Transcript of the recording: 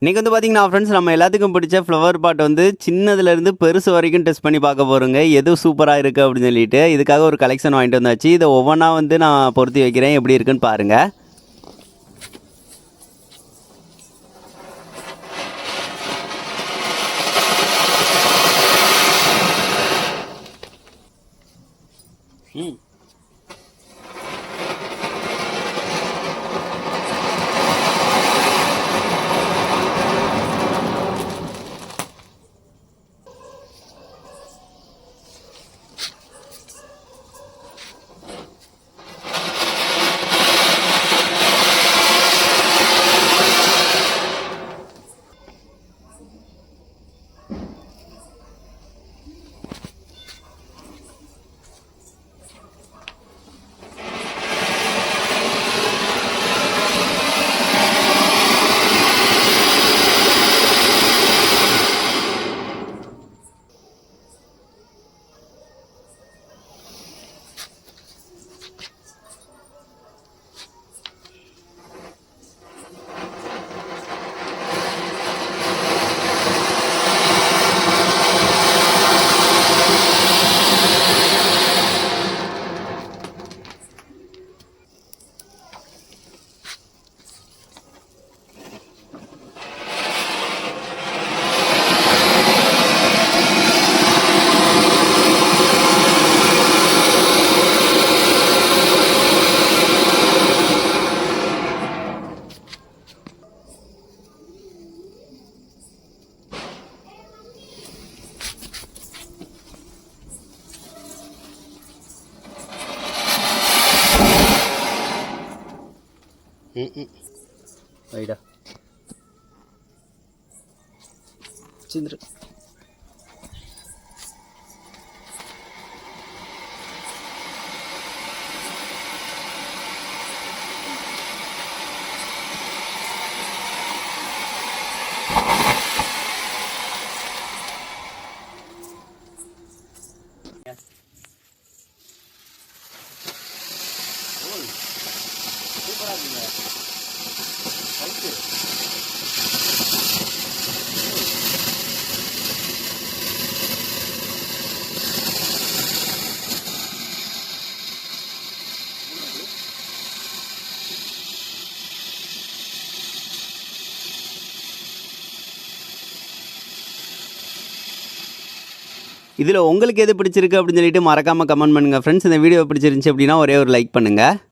இன்றைக்கி வந்து பார்த்திங்கன்னா ஃப்ரெண்ட்ஸ் நம்ம எல்லாத்துக்கும் பிடிச்ச ஃப்ளவர் பாட் வந்து சின்னதுலேருந்து பெருசு வரைக்கும் டெஸ்ட் பண்ணி பார்க்க போகிறோங்க. எது சூப்பராக இருக்குது அப்படின்னு சொல்லிட்டு இதுக்காக ஒரு கலெக்ஷன் வாங்கிட்டு வந்தாச்சு. இதை ஒவ்வொன்றா வந்து நான் பொருத்தி வைக்கிறேன், எப்படி இருக்குன்னு பாருங்கள். வைடா சிந்திரு. சூப்பராக இருக்குங்க. இதில் உங்களுக்கு எது பிடிச்சிருக்கு அப்படின்னு சொல்லிட்டு மறக்காமல் கமெண்ட் பண்ணுங்கள் ஃப்ரெண்ட்ஸ். இந்த வீடியோ பிடிச்சிருந்துச்சி அப்படின்னா ஒரே ஒரு லைக் பண்ணுங்கள்.